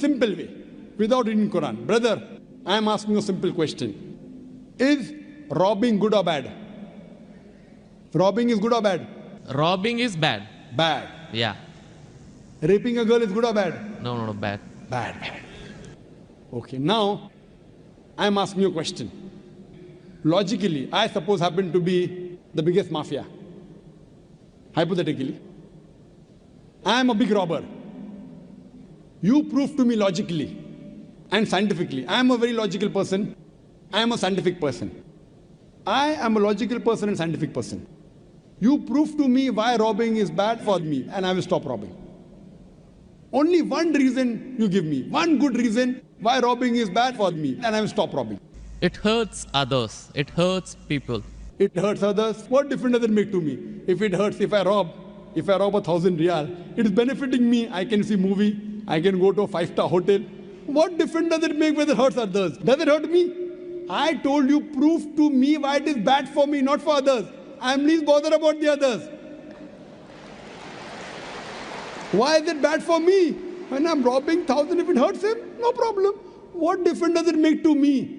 simple way, without reading Quran. Brother, I am asking you a simple question. Is robbing good or bad? Robbing is good or bad? Robbing is bad. Bad. Yeah. Raping a girl is good or bad? No, bad. Bad. Okay, now I am asking you a question. Logically, I suppose happen to be the biggest mafia. Hypothetically, I am a big robber. You prove to me logically and scientifically. I am a very logical person. I am a scientific person. I am a logical person and scientific person. You prove to me why robbing is bad for me, and I will stop robbing. Only one reason you give me, one good reason why robbing is bad for me, and I will stop robbing. It hurts others. It hurts people. It hurts others. What difference does it make to me? If it hurts, if I rob 1,000 riyal, it is benefiting me. I can see movie. I can go to a 5-star hotel. What difference does it make whether it hurts others? Does it hurt me? I told you, prove to me why it is bad for me, not for others. I am least bothered about the others. Why is it bad for me? When I'm robbing 1,000, if it hurts him, no problem. What difference does it make to me?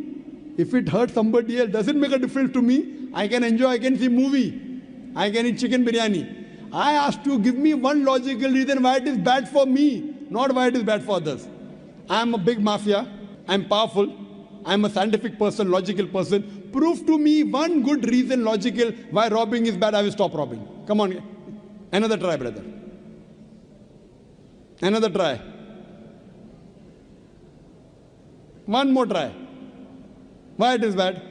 If it hurts somebody else, does it make a difference to me? I can enjoy, I can see movie. I can eat chicken biryani. I asked you, give me one logical reason why it is bad for me, not why it is bad for others. I am a big mafia. I am powerful. I am a scientific person, logical person. Prove to me one good reason, logical, why robbing is bad. I will stop robbing. Come on. Another try, brother. Another try. One more try. Why it is bad?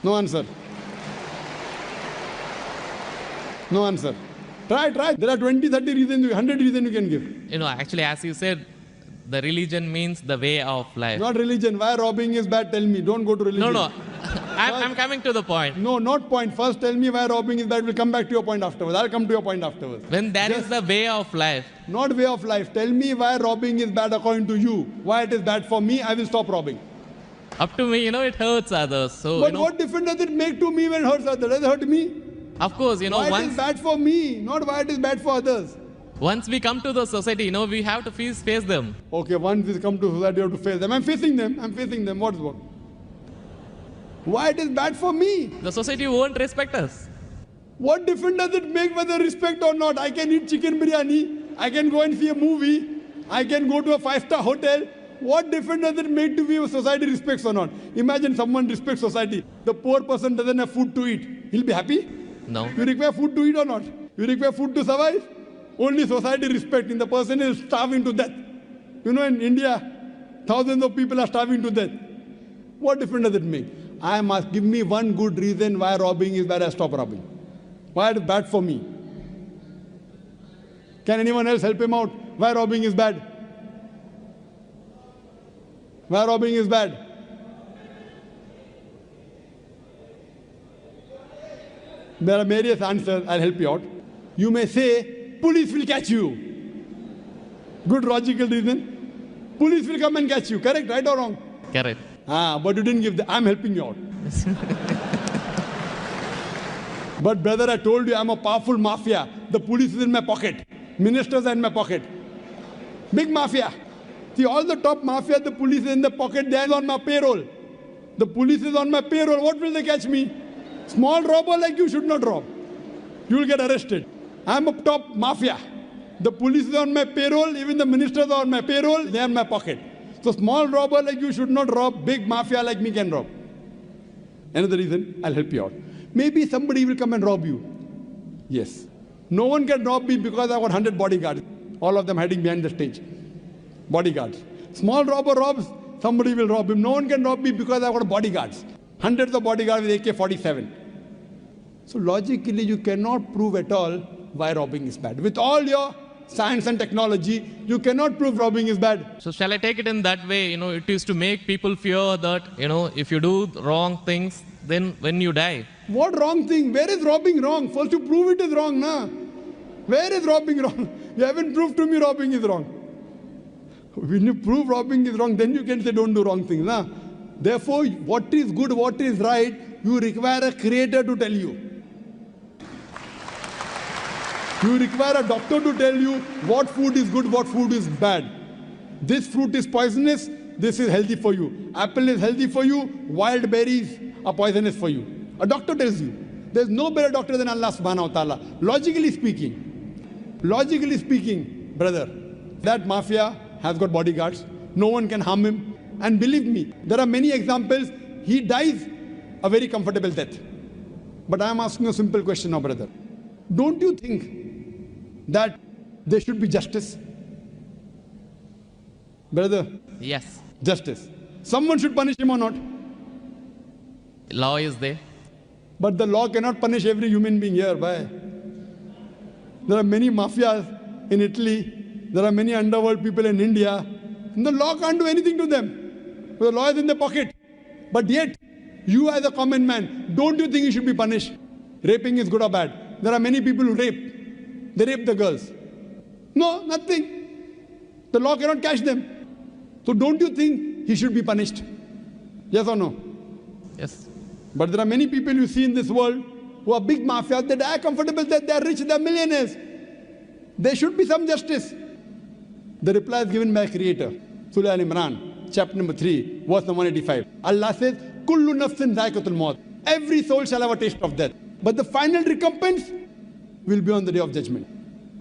No answer. No answer. Try. There are 20, 30 reasons, 100 reasons you can give. Actually, as you said, the religion means the way of life. Not religion. Why robbing is bad? Tell me. Don't go to religion. No. I'm coming to the point. No, not point. First tell me why robbing is bad. We'll come back to your point afterwards. I'll come to your point afterwards. When that is the way of life. Not way of life. Tell me why robbing is bad according to you. Why it is bad for me, I will stop robbing. Up to me, it hurts others. So, but what difference does it make to me when it hurts others? Does it hurt me? Of course, why it is bad for me, not why it is bad for others. Once we come to the society, we have to face them. Okay, once we come to society, you have to face them. I'm facing them. What's what? Why it is bad for me? The society won't respect us. What difference does it make whether respect or not? I can eat chicken biryani. I can go and see a movie. I can go to a 5-star hotel. What difference does it make to me if society respects or not? Imagine someone respects society. The poor person doesn't have food to eat. He'll be happy? No. You require food to eat or not? You require food to survive? Only society respecting. The person is starving to death. In India, thousands of people are starving to death. What difference does it make? I must give me one good reason why robbing is bad. I stop robbing. Why it is bad for me? Can anyone else help him out? Why robbing is bad? Why robbing is bad? There are various answers. I'll help you out. You may say, police will catch you. Good logical reason. Police will come and catch you. Correct, right or wrong? Correct. But you didn't give the, I'm helping you out. But brother, I told you I'm a powerful mafia. The police is in my pocket. Ministers are in my pocket. Big mafia. See, all the top mafia, the police is in the pocket. They are on my payroll. The police is on my payroll. What will they catch me? Small robber like you should not rob. You will get arrested. I'm a top mafia. The police is on my payroll. Even the ministers are on my payroll. They are in my pocket. So small robber like you should not rob. Big mafia like me can rob. Another reason, I'll help you out. Maybe somebody will come and rob you. Yes. No one can rob me because I've got 100 bodyguards. All of them hiding behind the stage. Bodyguards. Small robber robs, somebody will rob him. No one can rob me because I've got bodyguards. Hundreds of bodyguards with AK-47. So logically, you cannot prove at all why robbing is bad. With all your science and technology, you cannot prove robbing is bad. So shall I take it in that way? It is to make people fear that, if you do wrong things, then when you die. What wrong thing? Where is robbing wrong? First you prove it is wrong, na? Where is robbing wrong? You haven't proved to me robbing is wrong. When you prove robbing is wrong, then you can say don't do wrong things, na? Therefore, what is good, what is right, you require a creator to tell you. You require a doctor to tell you what food is good, what food is bad. This fruit is poisonous, this is healthy for you. Apple is healthy for you, wild berries are poisonous for you. A doctor tells you. There's no better doctor than Allah subhanahu wa ta'ala. Logically speaking, brother, that mafia has got bodyguards. No one can harm him. And believe me, there are many examples. He dies a very comfortable death. But I am asking you a simple question now, brother. Don't you think that there should be justice? Brother? Yes. Justice. Someone should punish him or not? Law is there. But the law cannot punish every human being here. Why? There are many mafias in Italy. There are many underworld people in India. And the law can't do anything to them. The law is in their pocket. But yet, you as a common man, don't you think you should be punished? Raping is good or bad? There are many people who rape. They rape the girls. No, nothing. The law cannot catch them. So don't you think he should be punished? Yes or no? Yes. But there are many people you see in this world who are big mafias. They die comfortable, they are rich, they are millionaires. There should be some justice. The reply is given by Creator. Surah Al-Imran, chapter number 3, verse number 185. Allah says, Kullu nafsin zaikatul maut. Every soul shall have a taste of death. But the final recompense will be on the day of judgment.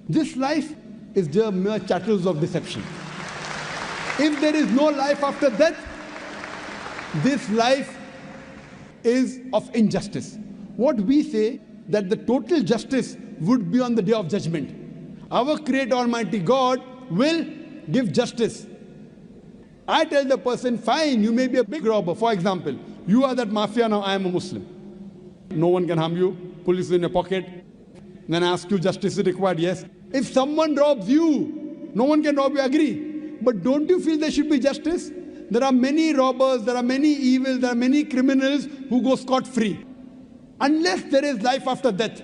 This life is just mere chattels of deception. If there is no life after death, this life is of injustice. What we say that the total justice would be on the day of judgment. Our Creator Almighty God will give justice. I tell the person, fine, you may be a big robber. For example, you are that mafia, now I am a Muslim. No one can harm you. Police is in your pocket. Then I ask you, justice is required. Yes. If someone robs you, no one can rob you, agree. But don't you feel there should be justice? There are many robbers, there are many evils, there are many criminals who go scot-free. Unless there is life after death.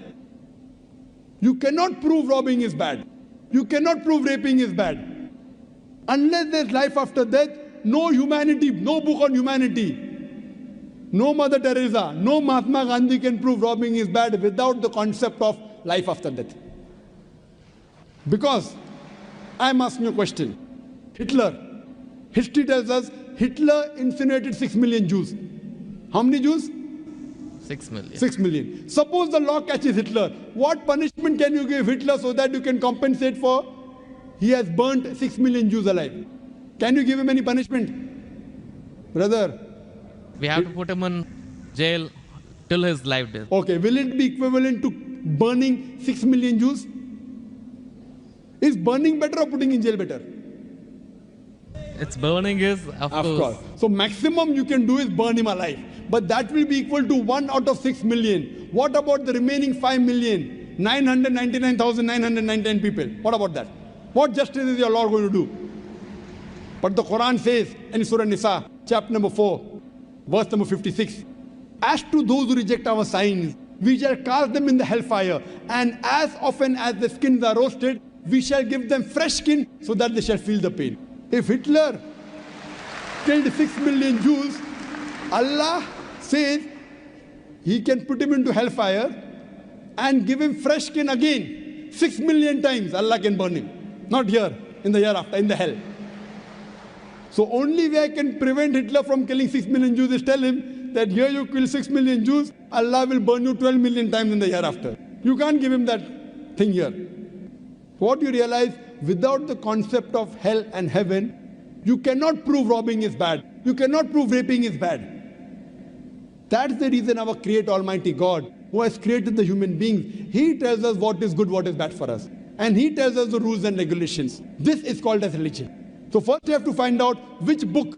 You cannot prove robbing is bad. You cannot prove raping is bad. Unless there is life after death, no humanity, no book on humanity, no Mother Teresa, no Mahatma Gandhi can prove robbing is bad without the concept of life after death. Because I am asking you a question. Hitler. History tells us Hitler incinerated 6 million Jews. How many Jews? 6 million. 6 million. Suppose the law catches Hitler. What punishment can you give Hitler so that you can compensate for he has burnt 6 million Jews alive? Can you give him any punishment? Brother. We have to put him in jail till his life death. Okay, will it be equivalent to burning 6 million Jews? Is burning better or putting in jail better? It's burning is, of course. So maximum you can do is burn him alive. But that will be equal to 1 out of 6 million. What about the remaining 5,999,999 people? What about that? What justice is your Lord going to do? But the Quran says in Surah Nisa, chapter number 4, verse number 56, as to those who reject our signs, we shall cast them in the hellfire, and as often as the skins are roasted, we shall give them fresh skin so that they shall feel the pain. If Hitler killed 6 million Jews, Allah says he can put him into hellfire and give him fresh skin again. 6 million times Allah can burn him. Not here, in the hereafter, in the hell. So only way I can prevent Hitler from killing 6 million Jews is tell him that here you kill 6 million Jews, Allah will burn you 12 million times in the hereafter. You can't give him that thing here. What you realize, without the concept of hell and heaven, you cannot prove robbing is bad. You cannot prove raping is bad. That's the reason our Creator Almighty God, who has created the human beings, He tells us what is good, what is bad for us. And He tells us the rules and regulations. This is called as religion. So first you have to find out which book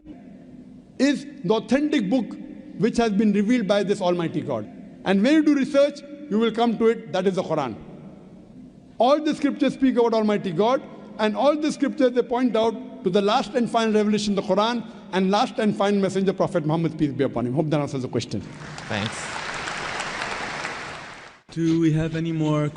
is the authentic book which has been revealed by this Almighty God. And when you do research, you will come to it, that is the Quran. All the scriptures speak about Almighty God, and all the scriptures they point out to the last and final revelation, the Quran, and last and final messenger, Prophet Muhammad, peace be upon him. Hope that answers the question. Thanks. Do we have any more questions?